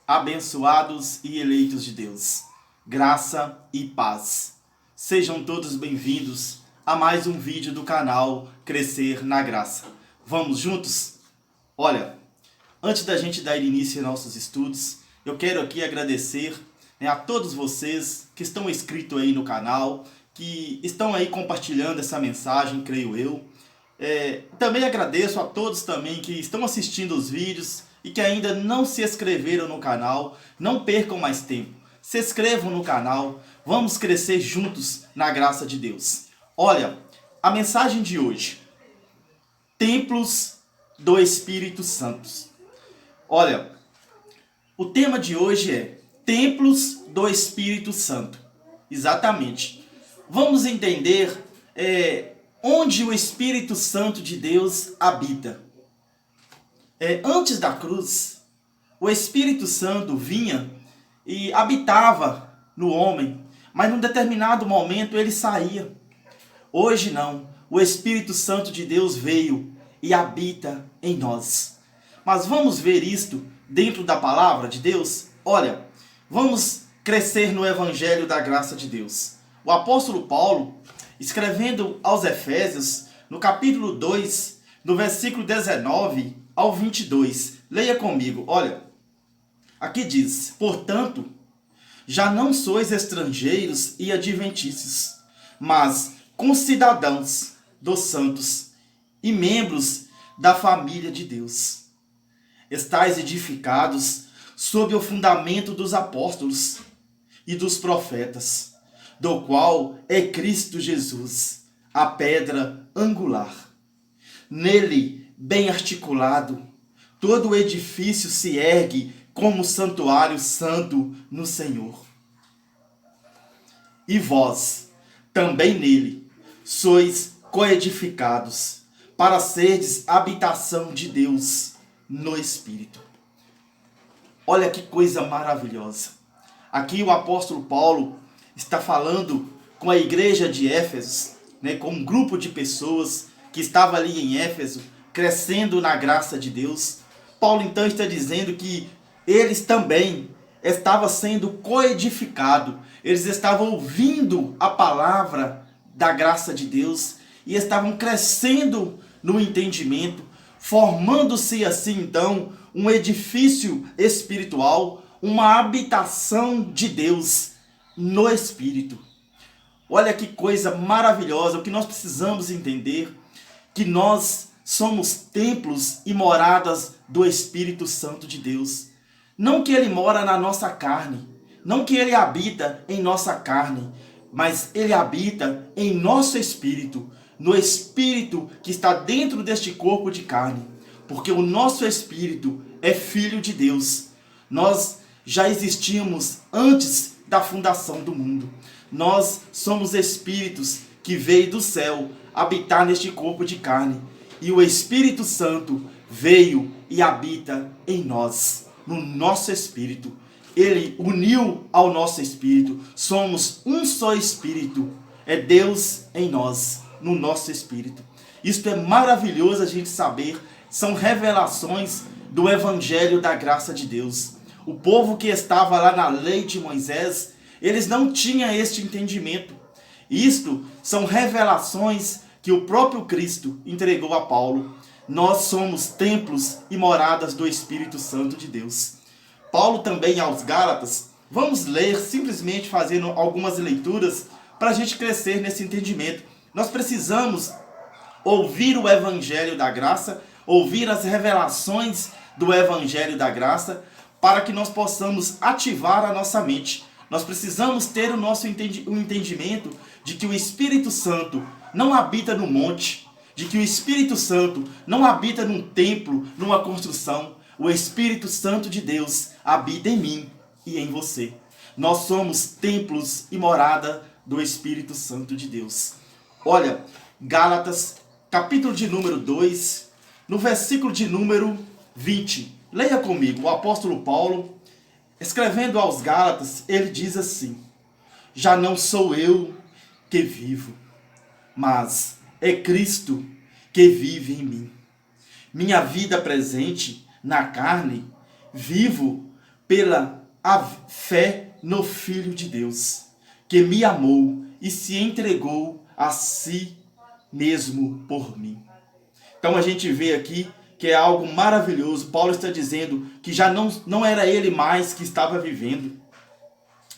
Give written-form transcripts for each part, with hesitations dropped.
Abençoados e eleitos de Deus, graça e paz. Sejam todos bem-vindos a mais um vídeo do canal Crescer na Graça. Vamos juntos? Olha, antes da gente dar início aos nossos estudos, eu quero aqui agradecer a todos vocês que estão inscritos aí no canal, que estão aí compartilhando essa mensagem, creio eu. Também agradeço a todos também que estão assistindo os vídeos e que ainda não se inscreveram no canal. Não percam mais tempo, se inscrevam no canal, vamos crescer juntos na graça de Deus. Olha, a mensagem de hoje: templos do Espírito Santo. Olha, o tema de hoje é templos do Espírito Santo. Exatamente. Vamos entender onde o Espírito Santo de Deus habita. Antes da cruz, o Espírito Santo vinha e habitava no homem, mas num determinado momento ele saía. Hoje não, o Espírito Santo de Deus veio e habita em nós. Mas vamos ver isto dentro da palavra de Deus? Olha, vamos crescer no Evangelho da graça de Deus. O apóstolo Paulo, escrevendo aos Efésios, no capítulo 2, no versículo 19 ao 22. Leia comigo, olha. Aqui diz: portanto, já não sois estrangeiros e adventícios, mas concidadãos dos santos e membros da família de Deus. Estais edificados sob o fundamento dos apóstolos e dos profetas, do qual é Cristo Jesus, a pedra angular. Nele, bem articulado, todo o edifício se ergue como santuário santo no Senhor. E vós, também nele, sois coedificados, para serdes habitação de Deus no Espírito. Olha que coisa maravilhosa. Aqui o apóstolo Paulo está falando com a igreja de Éfeso, com um grupo de pessoas que estava ali em Éfeso, crescendo na graça de Deus. Paulo então está dizendo que eles também estavam sendo coedificados, eles estavam ouvindo a palavra da graça de Deus e estavam crescendo no entendimento, formando-se assim então um edifício espiritual, uma habitação de Deus no Espírito. Olha que coisa maravilhosa. O que nós precisamos entender, que nós somos templos e moradas do Espírito Santo de Deus. Não que ele mora na nossa carne, não que ele habita em nossa carne, mas ele habita em nosso espírito, no espírito que está dentro deste corpo de carne, porque o nosso espírito é filho de Deus. Nós já existimos antes da fundação do mundo. Nós somos espíritos que veio do céu habitar neste corpo de carne. E o Espírito Santo veio e habita em nós, no nosso espírito. Ele uniu ao nosso espírito. Somos um só espírito. É Deus em nós, no nosso espírito. Isto é maravilhoso a gente saber. São revelações do Evangelho da graça de Deus. O povo que estava lá na lei de Moisés, eles não tinham este entendimento. Isto são revelações que o próprio Cristo entregou a Paulo. Nós somos templos e moradas do Espírito Santo de Deus. Paulo também aos Gálatas, vamos ler, simplesmente fazendo algumas leituras para a gente crescer nesse entendimento. Nós precisamos ouvir o Evangelho da graça, ouvir as revelações do Evangelho da graça, para que nós possamos ativar a nossa mente. Nós precisamos ter o nosso entendimento de que o Espírito Santo não habita no monte, de que o Espírito Santo não habita num templo, numa construção. O Espírito Santo de Deus habita em mim e em você. Nós somos templos e morada do Espírito Santo de Deus. Olha, Gálatas, capítulo de número 2, no versículo de número 20. Leia comigo, o apóstolo Paulo, escrevendo aos Gálatas, ele diz assim: já não sou eu que vivo, mas é Cristo que vive em mim. Minha vida presente na carne, vivo pela a fé no Filho de Deus, que me amou e se entregou a si mesmo por mim. Então a gente vê aqui que é algo maravilhoso. Paulo está dizendo que já não era ele mais que estava vivendo,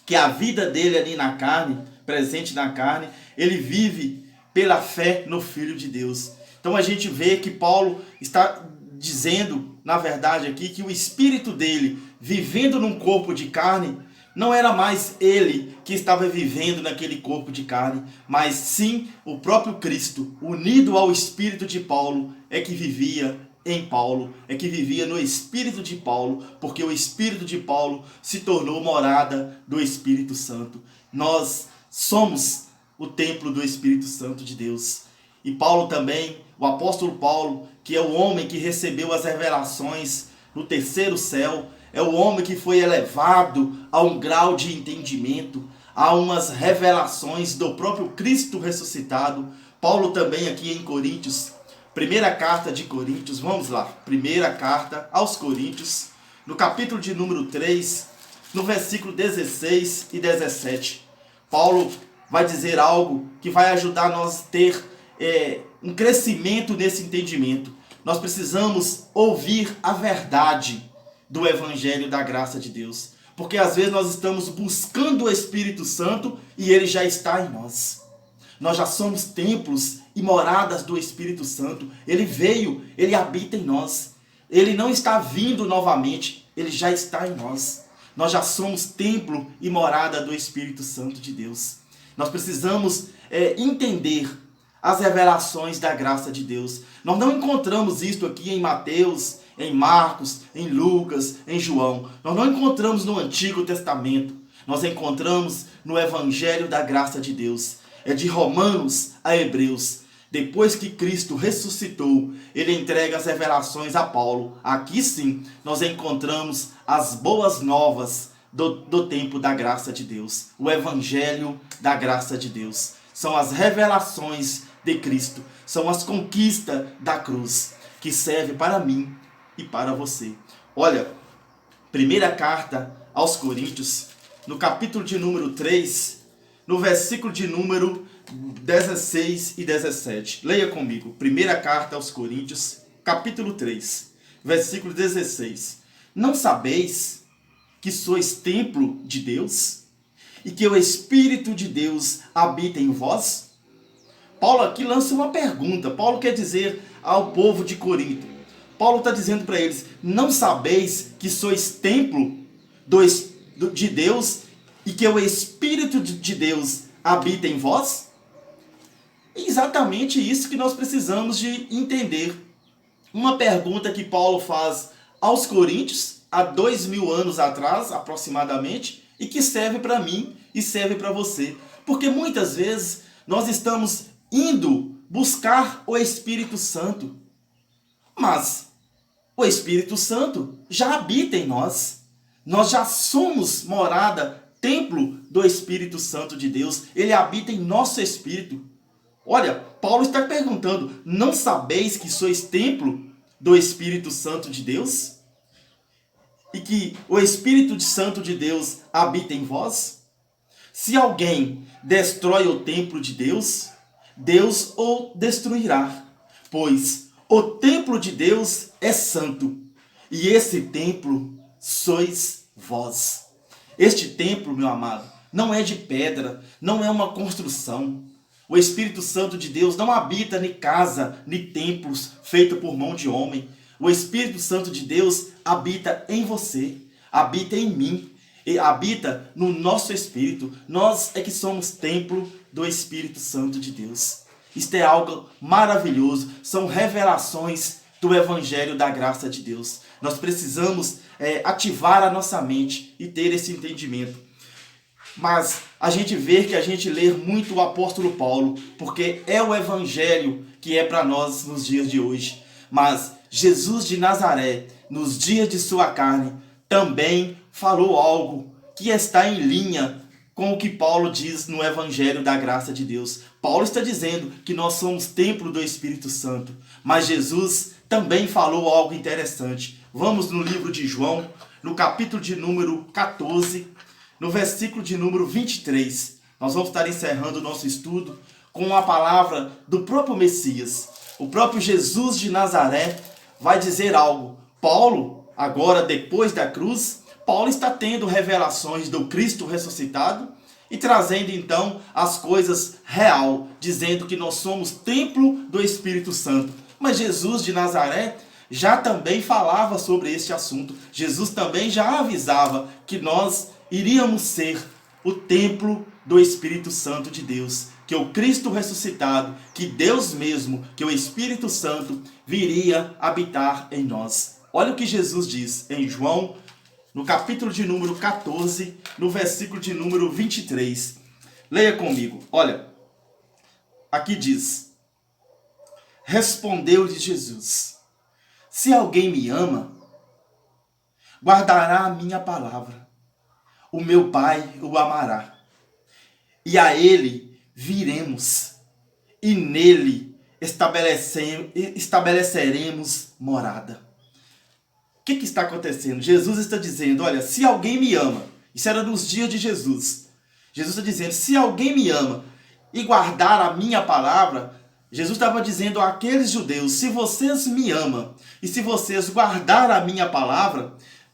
que a vida dele ali na carne, presente na carne, ele vive pela fé no Filho de Deus. Então a gente vê que Paulo está dizendo, na verdade aqui, que o espírito dele, vivendo num corpo de carne, não era mais ele que estava vivendo naquele corpo de carne, mas sim o próprio Cristo, unido ao espírito de Paulo, é que vivia em Paulo, é que vivia no espírito de Paulo, porque o espírito de Paulo se tornou morada do Espírito Santo. Nós somos o templo do Espírito Santo de Deus. E Paulo também, o apóstolo Paulo, que é o homem que recebeu as revelações no terceiro céu, é o homem que foi elevado a um grau de entendimento, a umas revelações do próprio Cristo ressuscitado. Paulo também aqui em Coríntios, primeira carta de Coríntios, vamos lá, primeira carta aos Coríntios, no capítulo de número 3, no versículo 16 e 17. Paulo vai dizer algo que vai ajudar nós a ter um crescimento nesse entendimento. Nós precisamos ouvir a verdade do Evangelho da graça de Deus. Porque às vezes nós estamos buscando o Espírito Santo e ele já está em nós. Nós já somos templos e moradas do Espírito Santo. Ele veio, ele habita em nós. Ele não está vindo novamente, ele já está em nós. Nós já somos templo e morada do Espírito Santo de Deus. Nós precisamos entender as revelações da graça de Deus. Nós não encontramos isto aqui em Mateus, em Marcos, em Lucas, em João. Nós não encontramos no Antigo Testamento. Nós encontramos no Evangelho da graça de Deus. É de Romanos a Hebreus. Depois que Cristo ressuscitou, ele entrega as revelações a Paulo. Aqui sim, nós encontramos as boas novas do tempo da graça de Deus. O Evangelho da graça de Deus. São as revelações de Cristo. São as conquistas da cruz, que serve para mim e para você. Olha, primeira carta aos Coríntios, no capítulo de número 3, no versículo de número 16 e 17. Leia comigo. Primeira carta aos Coríntios, capítulo 3, versículo 16. Não sabeis que sois templo de Deus e que o Espírito de Deus habita em vós? Paulo aqui lança uma pergunta. Paulo quer dizer ao povo de Corinto. Paulo está dizendo para eles, não sabeis que sois templo de Deus e que o Espírito de Deus habita em vós? É exatamente isso que nós precisamos de entender. Uma pergunta que Paulo faz aos Coríntios, há 2000 anos atrás, aproximadamente, e que serve para mim e serve para você. Porque muitas vezes nós estamos indo buscar o Espírito Santo, mas o Espírito Santo já habita em nós. Nós já somos morada, templo do Espírito Santo de Deus. Ele habita em nosso espírito. Olha, Paulo está perguntando, não sabeis que sois templo do Espírito Santo de Deus? E que o Espírito Santo de Deus habita em vós? Se alguém destrói o templo de Deus, Deus o destruirá, pois o templo de Deus é santo, e esse templo sois vós. Este templo, meu amado, não é de pedra, não é uma construção. O Espírito Santo de Deus não habita em casa, nem templos feitos por mão de homem. O Espírito Santo de Deus habita em você, habita em mim, e habita no nosso espírito. Nós é que somos templo do Espírito Santo de Deus. Isto é algo maravilhoso, são revelações do Evangelho da graça de Deus. Nós precisamos ativar a nossa mente e ter esse entendimento. Mas a gente vê que a gente lê muito o apóstolo Paulo, porque é o Evangelho que é para nós nos dias de hoje. Mas Jesus de Nazaré, nos dias de sua carne, também falou algo que está em linha com o que Paulo diz no Evangelho da graça de Deus. Paulo está dizendo que nós somos templo do Espírito Santo, mas Jesus também falou algo interessante. Vamos no livro de João, no capítulo de número 14, no versículo de número 23. Nós vamos estar encerrando o nosso estudo com uma palavra do próprio Messias. O próprio Jesus de Nazaré vai dizer algo. Paulo, agora depois da cruz, Paulo está tendo revelações do Cristo ressuscitado e trazendo então as coisas real, dizendo que nós somos templo do Espírito Santo. Mas Jesus de Nazaré já também falava sobre este assunto. Jesus também já avisava que nós iríamos ser o templo do Espírito Santo de Deus, que o Cristo ressuscitado, que Deus mesmo, que o Espírito Santo viria habitar em nós. Olha o que Jesus diz em João, no capítulo de número 14, no versículo de número 23. Leia comigo. Olha, aqui diz: respondeu-lhe Jesus: se alguém me ama, guardará a minha palavra. O meu Pai o amará. E a ele viremos, e nele estabeleceremos morada. O que está acontecendo? Jesus está dizendo, olha, se alguém me ama, isso era nos dias de Jesus. Jesus está dizendo, se alguém me ama e guardar a minha palavra, Jesus estava dizendo àqueles judeus, se vocês me amam e se vocês guardar a minha palavra,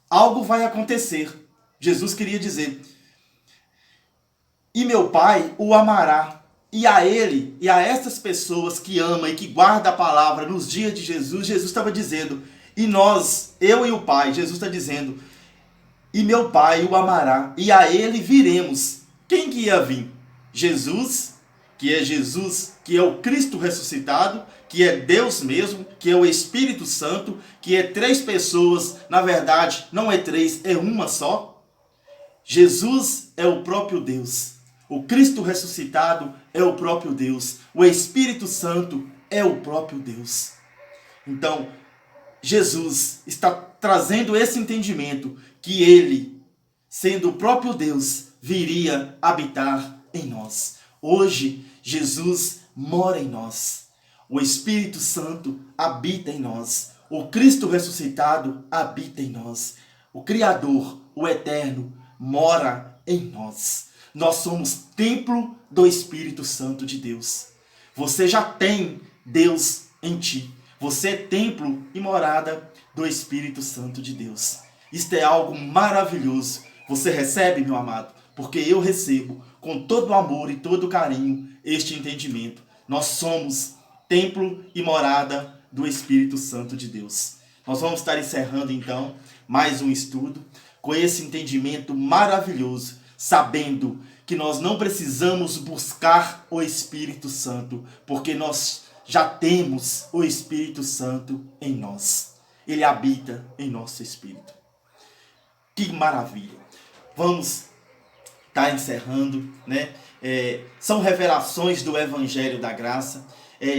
algo vai acontecer. Jesus queria dizer, e meu Pai o amará. E a ele, e a essas pessoas que amam e que guardam a palavra nos dias de Jesus, Jesus estava dizendo, e nós, eu e o Pai, Jesus está dizendo, e meu Pai o amará, e a ele viremos. Quem que ia vir? Jesus, que é o Cristo ressuscitado, que é Deus mesmo, que é o Espírito Santo, que é três pessoas, na verdade, não é três, é uma só. Jesus é o próprio Deus. O Cristo ressuscitado é o próprio Deus. O Espírito Santo é o próprio Deus. Então, Jesus está trazendo esse entendimento que ele, sendo o próprio Deus, viria habitar em nós. Hoje, Jesus mora em nós. O Espírito Santo habita em nós. O Cristo ressuscitado habita em nós. O Criador, o Eterno, mora em nós. Nós somos templo do Espírito Santo de Deus. Você já tem Deus em ti. Você é templo e morada do Espírito Santo de Deus. Isto é algo maravilhoso. Você recebe, meu amado? Porque eu recebo com todo o amor e todo o carinho este entendimento. Nós somos templo e morada do Espírito Santo de Deus. Nós vamos estar encerrando então mais um estudo com esse entendimento maravilhoso, sabendo que nós não precisamos buscar o Espírito Santo, porque nós já temos o Espírito Santo em nós. Ele habita em nosso espírito. Que maravilha! Vamos estar encerrando, né? São revelações do Evangelho da Graça,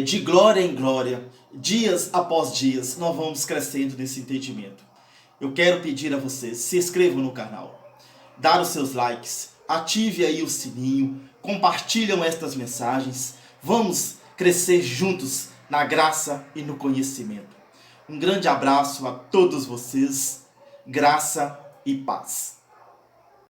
de glória em glória, dias após dias, nós vamos crescendo nesse entendimento. Eu quero pedir a vocês, se inscrevam no canal, dar os seus likes, ative aí o sininho, compartilham estas mensagens, vamos crescer juntos na graça e no conhecimento. Um grande abraço a todos vocês, graça e paz.